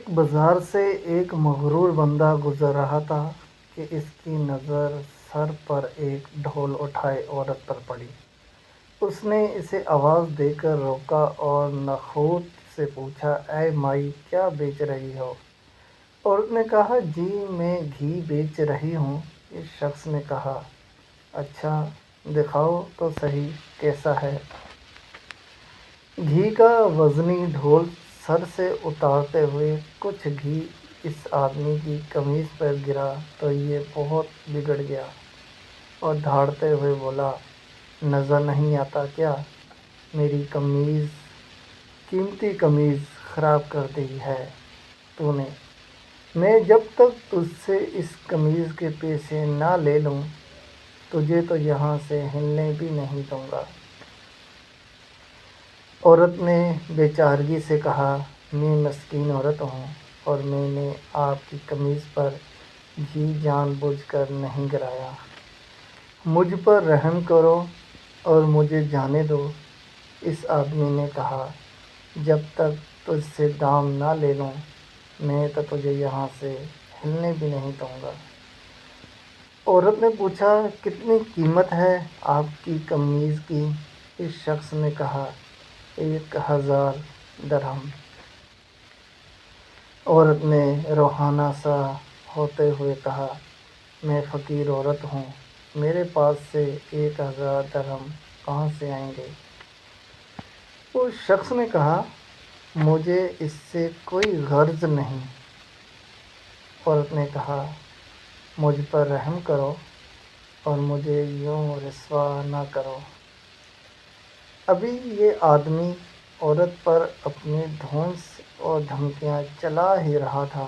ایک بازار سے ایک مغرور بندہ گزر رہا تھا کہ اس کی نظر سر پر ایک ڈھول اٹھائے عورت پر پڑی۔ اس نے اسے آواز دے کر روکا اور نخوت سے پوچھا، اے مائی، کیا بیچ رہی ہو؟ عورت نے کہا، جی میں گھی بیچ رہی ہوں۔ اس شخص نے کہا، اچھا دکھاؤ تو صحیح کیسا ہے؟ گھی کا وزنی ڈھول سر سے اتارتے ہوئے کچھ گھی اس آدمی کی قمیض پر گرا تو یہ بہت بگڑ گیا اور دھاڑتے ہوئے بولا، نظر نہیں آتا کیا؟ میری قیمتی قمیض خراب کر دی ہے تو نے۔ میں جب تک تجھ سے اس قمیض کے پیسے نہ لے لوں تجھے تو یہاں سے ہلنے بھی نہیں دوں گا۔ عورت نے بے چارگی سے کہا، میں مسکین عورت ہوں اور میں نے آپ کی قمیض پر گھی جان بوجھ کر نہیں گرایا۔ مجھ پر رحم کرو اور مجھے جانے دو۔ اس آدمی نے کہا، جب تک تجھ سے دام نہ لے لوں میں تو تجھے یہاں سے ہلنے بھی نہیں دوں گا۔ عورت نے پوچھا، کتنی قیمت ہے آپ کی قمیض کی؟ اس شخص نے کہا، 1000 درہم۔ عورت نے روحانہ سا ہوتے ہوئے کہا، میں فقیر عورت ہوں، میرے پاس سے 1000 درہم کہاں سے آئیں گے؟ اس شخص نے کہا، مجھے اس سے کوئی غرض نہیں۔ عورت نے کہا، مجھ پر رحم کرو اور مجھے یوں رسوا نہ کرو۔ ابھی یہ آدمی عورت پر اپنی دھونس اور دھمکیاں چلا ہی رہا تھا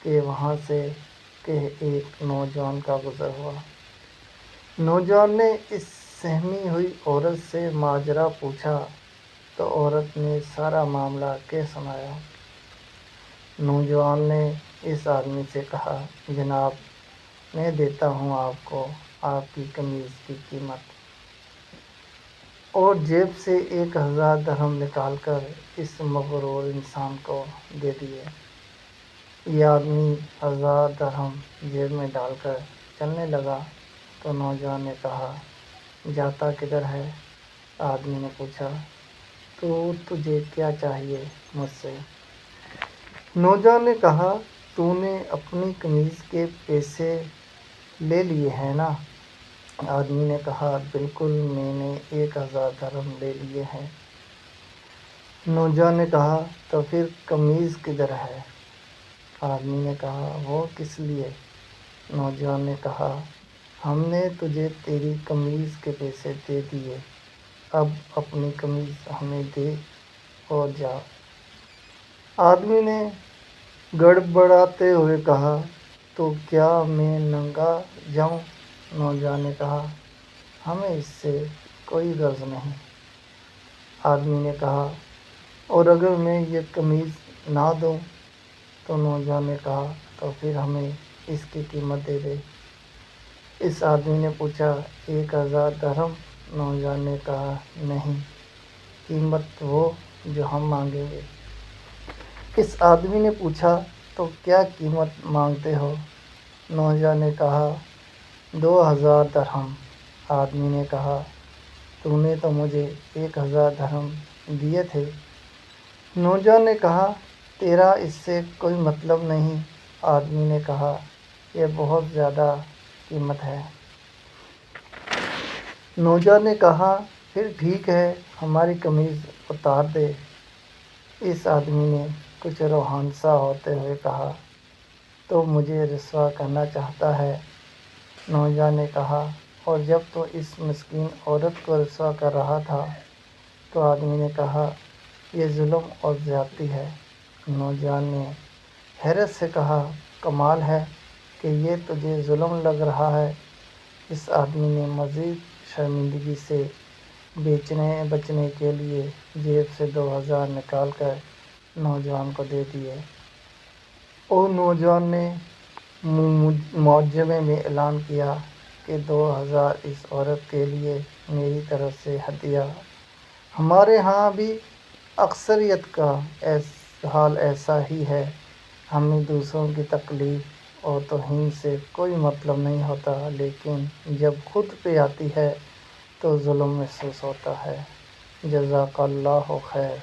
کہ وہاں سے ایک نوجوان کا گزر ہوا۔ نوجوان نے اس سہمی ہوئی عورت سے ماجرا پوچھا تو عورت نے سارا معاملہ کہہ سنایا۔ نوجوان نے اس آدمی سے کہا، جناب میں دیتا ہوں آپ کو آپ کی قمیض کی قیمت، اور جیب سے 1000 درہم نکال کر اس مغرور انسان کو دے دیے۔ یہ آدمی 1000 درہم جیب میں ڈال کر چلنے لگا تو نوجوان نے کہا، جاتا کدھر ہے؟ آدمی نے پوچھا، تجھے کیا چاہیے مجھ سے؟ نوجوان نے کہا، تو نے اپنی قمیض کے پیسے لے لیے ہیں نا؟ آدمی نے کہا، بالکل میں نے 1000 درہم لے لیے ہیں۔ نوجوان نے کہا، تو پھر قمیض کدھر ہے؟ آدمی نے کہا، وہ کس لیے؟ نوجوان نے کہا، ہم نے تجھے تیری قمیض کے پیسے دے دیے، اب اپنی قمیض ہمیں دے اور جا۔ آدمی نے گڑبڑاتے ہوئے کہا، تو کیا میں ننگا جاؤں؟ نوجوان نے کہا، ہمیں اس سے کوئی غرض نہیں۔ آدمی نے کہا، اور اگر میں یہ قمیض نہ دوں؟ تو نوجوان نے کہا، تو پھر ہمیں اس کی قیمت دے دے۔ اس آدمی نے پوچھا، 1000 درہم؟ نوجوان نے کہا، نہیں، قیمت وہ جو ہم مانگیں گے۔ اس آدمی نے پوچھا، تو کیا قیمت مانگتے ہو؟ نوجوان نے کہا، 2000 درہم۔ آدمی نے کہا، تو نے تو مجھے 1000 درہم دیے تھے۔ نوجوان نے کہا، تیرا اس سے کوئی مطلب نہیں۔ آدمی نے کہا، یہ بہت زیادہ قیمت ہے۔ نوجوان نے کہا، پھر ٹھیک ہے، ہماری قمیض اتار دے۔ اس آدمی نے کچھ روحانی سا ہوتے ہوئے کہا، تو مجھے رسوا کرنا چاہتا ہے؟ نوجوان نے کہا، اور جب تو اس مسکین عورت کو رسوا کر رہا تھا؟ تو آدمی نے کہا، یہ ظلم اور زیادتی ہے۔ نوجوان نے حیرت سے کہا، کمال ہے کہ یہ تجھے ظلم لگ رہا ہے۔ اس آدمی نے مزید شرمندگی سے بچنے کے لیے جیب سے 2000 نکال کر نوجوان کو دے دیے، اور نوجوان نے معجمے میں اعلان کیا کہ 2000 اس عورت کے لیے میری طرف سے ہدیہ۔ ہمارے ہاں بھی اکثریت کا حال ایسا ہی ہے، ہمیں دوسروں کی تکلیف اور توہین سے کوئی مطلب نہیں ہوتا، لیکن جب خود پہ آتی ہے تو ظلم محسوس ہوتا ہے۔ جزاک اللہ خیر۔